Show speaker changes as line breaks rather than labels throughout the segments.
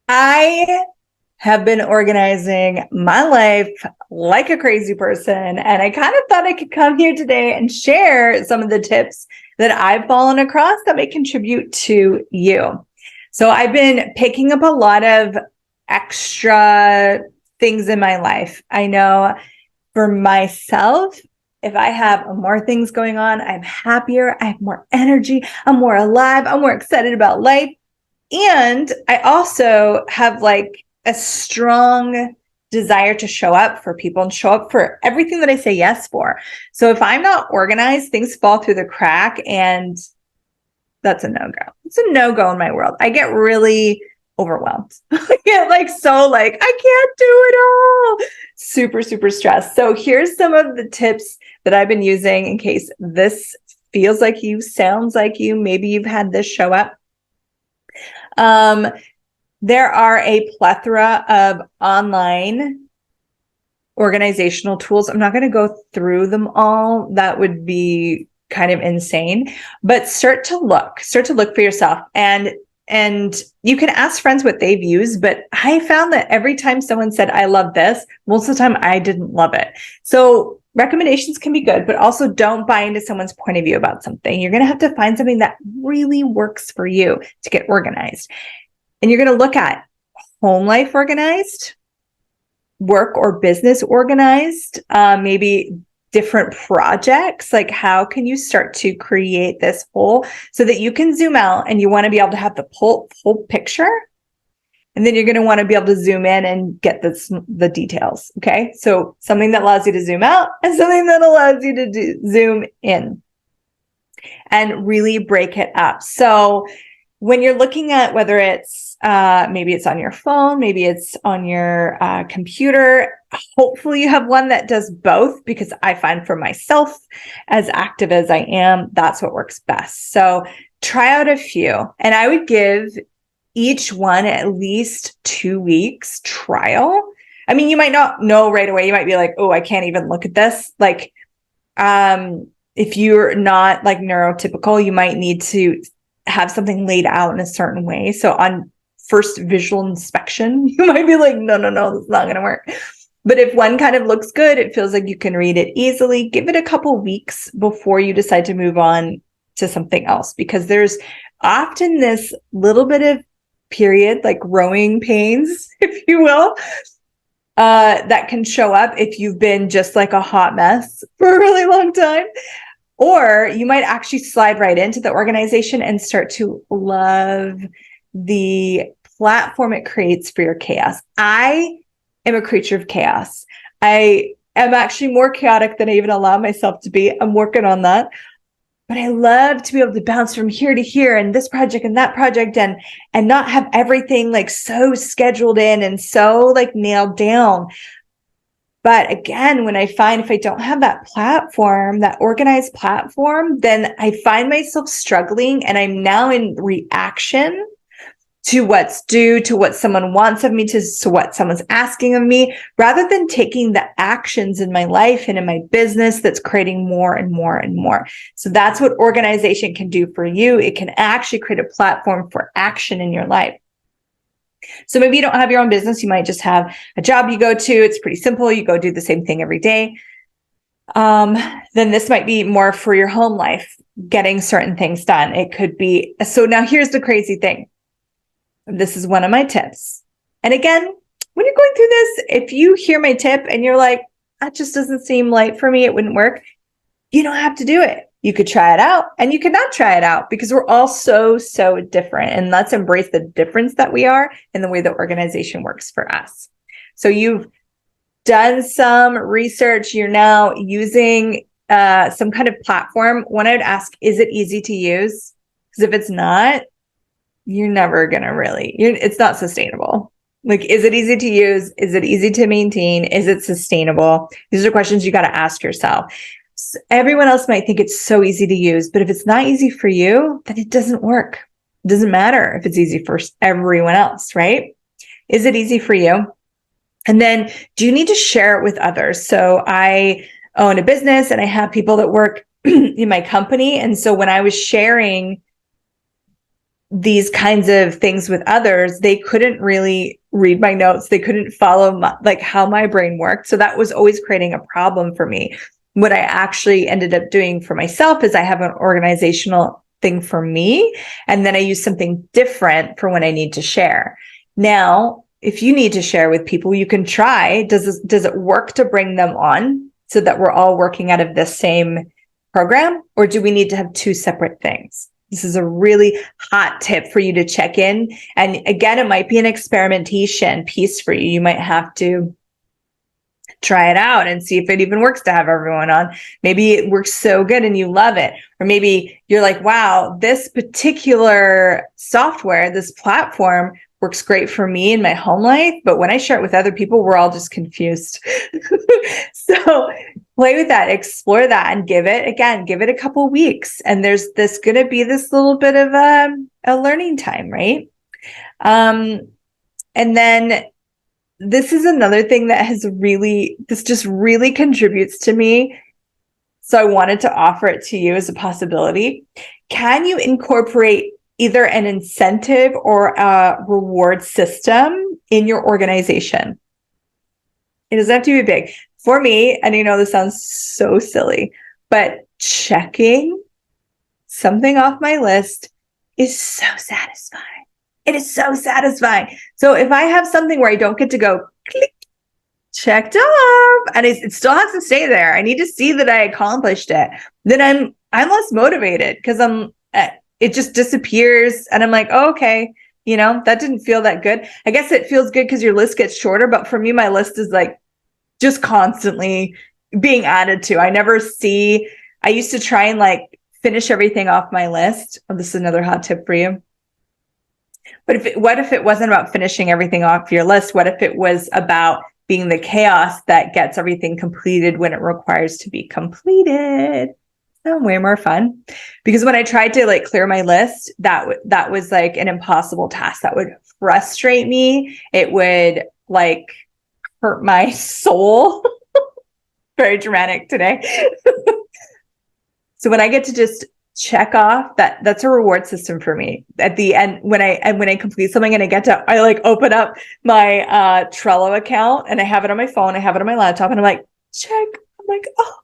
I have been organizing my life like a crazy person, and I kind of thought I could come here today and share some of the tips that I've fallen across that may contribute to you. So I've been picking up a lot of extra things in my life. I know for myself, if I have more things going on, I'm happier, I have more energy, I'm more alive, I'm more excited about life. And I also have like a strong desire to show up for people and show up for everything that I say yes for. So if I'm not organized, things fall through the crack, and that's a no-go. It's a no-go in my world. I get really overwhelmed. I get I can't do it all. Super, super stressed. So here's some of the tips that I've been using in case this feels like you, sounds like you, maybe you've had this show up. There are a plethora of online organizational tools. I'm not going to go through them all. That would be kind of insane, but start to look for yourself. And you can ask friends what they've used, but I found that every time someone said, I love this, most of the time I didn't love it. So recommendations can be good, but also don't buy into someone's point of view about something. You're going to have to find something that really works for you to get organized. And you're going to look at home life organized, work or business organized, maybe different projects. Like, how can you start to create this whole so that you can zoom out, and you want to be able to have the whole picture. And then you're going to want to be able to zoom in and get the details. Okay. So something that allows you to zoom out and something that allows you to zoom in and really break it up. So when you're looking at whether it's maybe it's on your phone, maybe it's on your computer, hopefully you have one that does both, because I find for myself, as active as I am, that's what works best. So try out a few, and I would give each one at least 2 weeks trial. I mean, you might not know right away. You might be like, oh, I can't even look at this. Like, if you're not like neurotypical, you might need to have something laid out in a certain way. So on first visual inspection, you might be like, no, that's not going to work. But if one kind of looks good, it feels like you can read it easily, give it a couple weeks before you decide to move on to something else, because there's often this little bit of period, like growing pains, if you will, that can show up if you've been just like a hot mess for a really long time. Or you might actually slide right into the organization and start to love the platform it creates for your chaos. I am a creature of chaos. I am actually more chaotic than I even allow myself to be. I'm working on that. But I love to be able to bounce from here to here and this project and that project, and not have everything like so scheduled in and so like nailed down. But again, when I find if I don't have that platform, that organized platform, then I find myself struggling, and I'm now in reaction to what's due, to what someone wants of me, to what someone's asking of me, rather than taking the actions in my life and in my business that's creating more and more and more. So that's what organization can do for you. It can actually create a platform for action in your life. So maybe you don't have your own business. You might just have a job you go to. It's pretty simple. You go do the same thing every day. Then this might be more for your home life, getting certain things done. It could be. So now here's the crazy thing. This is one of my tips. And again, when you're going through this, if you hear my tip and you're like, that just doesn't seem light for me, it wouldn't work, you don't have to do it. You could try it out, and you could not try it out, because we're all so different. And let's embrace the difference that we are in the way that organization works for us. So you've done some research. You're now using some kind of platform. One, I'd ask, is it easy to use? Because if it's not, you're never going to it's not sustainable. Like, is it easy to use? Is it easy to maintain? Is it sustainable? These are questions you got to ask yourself. Everyone else might think it's so easy to use, but if it's not easy for you, then it doesn't work. It doesn't matter if it's easy for everyone else, right? Is it easy for you? And then, do you need to share it with others? So I own a business, and I have people that work in my company. And so when I was sharing these kinds of things with others, they couldn't really read my notes. They couldn't follow like how my brain worked. So that was always creating a problem for me. What I actually ended up doing for myself is I have an organizational thing for me, and then I use something different for when I need to share. Now, if you need to share with people, you can try. Does it work to bring them on so that we're all working out of the same program? Or do we need to have two separate things? This is a really hot tip for you to check in. And again, it might be an experimentation piece for you. You might have to try it out and see if it even works to have everyone on. Maybe it works so good and you love it. Or maybe you're like, wow, this particular software, this platform works great for me in my home life. But when I share it with other people, we're all just confused. So play with that, explore that, and give it a couple weeks. And there's going to be this little bit of a learning time, right? And then this is another thing that this just really contributes to me. So I wanted to offer it to you as a possibility. Can you incorporate either an incentive or a reward system in your organization? It doesn't have to be big. For me, and you know, this sounds so silly, but checking something off my list is so satisfying. It is so satisfying. So if I have something where I don't get to go click, checked off, and it still has to stay there, I need to see that I accomplished it, then I'm less motivated because it just disappears, and I'm like, oh, okay, you know, that didn't feel that good. I guess it feels good because your list gets shorter, but for me, my list is like just constantly being added to. I used to try and like finish everything off my list. Oh, this is another hot tip for you. But what if it wasn't about finishing everything off your list? What if it was about being the chaos that gets everything completed when it requires to be completed? Way more fun. Because when I tried to like clear my list, that was like an impossible task. That would frustrate me. It would like hurt my soul. Very dramatic today. So when I get to just check off, that's a reward system for me. At the end, when I complete something and I like open up my Trello account and I have it on my phone, I have it on my laptop, and I'm like, check. I'm like, oh,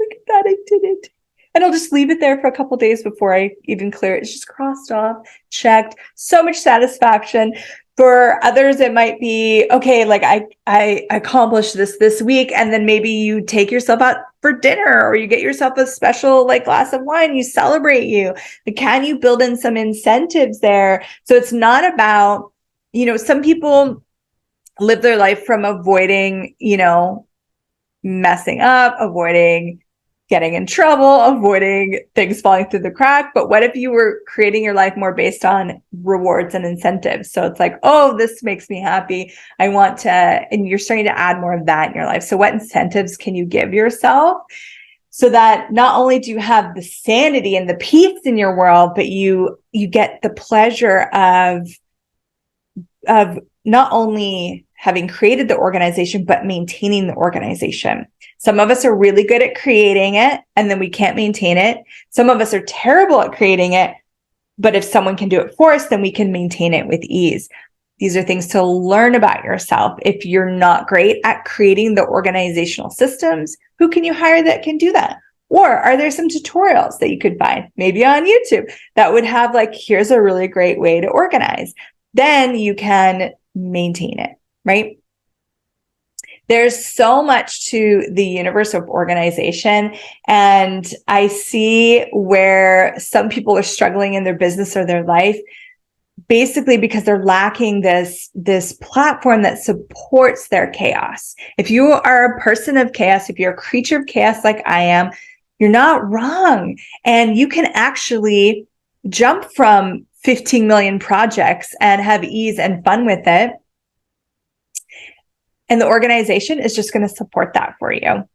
look at that, I did it. And I'll just leave it there for a couple days before I even clear it. It's just crossed off, checked. So much satisfaction. For others, it might be, okay, like I accomplished this week, and then maybe you take yourself out for dinner, or you get yourself a special like glass of wine, you celebrate you. But can you build in some incentives there? So it's not about, you know, some people live their life from avoiding, you know, messing up, avoiding getting in trouble, avoiding things falling through the crack. But what if you were creating your life more based on rewards and incentives? So it's like, oh, this makes me happy. I want to, and you're starting to add more of that in your life. So what incentives can you give yourself so that not only do you have the sanity and the peace in your world, but you get the pleasure of not only having created the organization, but maintaining the organization. Some of us are really good at creating it, and then we can't maintain it. Some of us are terrible at creating it, but if someone can do it for us, then we can maintain it with ease. These are things to learn about yourself. If you're not great at creating the organizational systems, who can you hire that can do that? Or are there some tutorials that you could find, maybe on YouTube, that would have like, here's a really great way to organize. Then you can maintain it, right? There's so much to the universe of organization. And I see where some people are struggling in their business or their life, basically because they're lacking this platform that supports their chaos. If you are a person of chaos, if you're a creature of chaos like I am, you're not wrong. And you can actually jump from 15 million projects and have ease and fun with it. And the organization is just going to support that for you.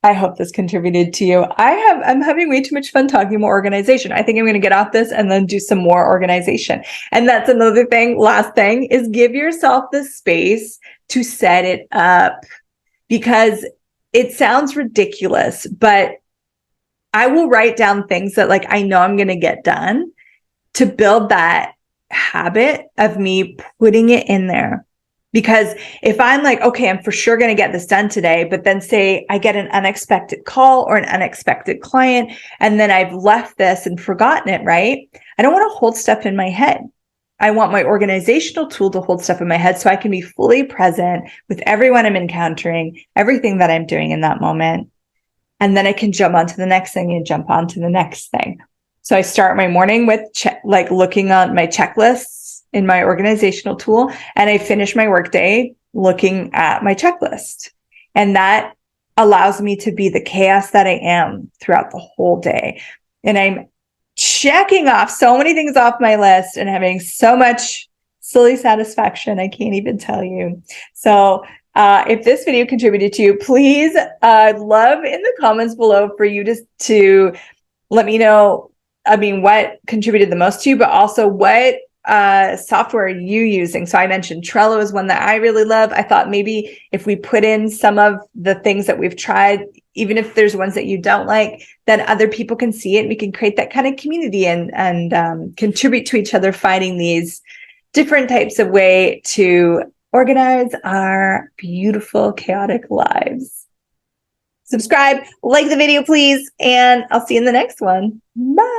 I hope this contributed to you. I'm having way too much fun talking about organization. I think I'm going to get off this and then do some more organization. And that's another thing. Last thing is give yourself the space to set it up, because it sounds ridiculous, but I will write down things that like I know I'm going to get done to build that habit of me putting it in there. Because if I'm like, okay, I'm for sure going to get this done today, but then say I get an unexpected call or an unexpected client, and then I've left this and forgotten it, right? I don't want to hold stuff in my head. I want my organizational tool to hold stuff in my head so I can be fully present with everyone I'm encountering, everything that I'm doing in that moment. And then I can jump onto the next thing and jump onto the next thing. So I start my morning with like looking on my checklists in my organizational tool, and I finish my workday looking at my checklist. And that allows me to be the chaos that I am throughout the whole day. And I'm checking off so many things off my list and having so much silly satisfaction. I can't even tell you. So if this video contributed to you, please, I'd love in the comments below for you to let me know, I mean, what contributed the most to you, but also what software are you using? So I mentioned Trello is one that I really love. I thought maybe if we put in some of the things that we've tried, even if there's ones that you don't like, then other people can see it. We can create that kind of community and contribute to each other, finding these different types of way to organize our beautiful, chaotic lives. Subscribe, like the video, please, and I'll see you in the next one. Bye.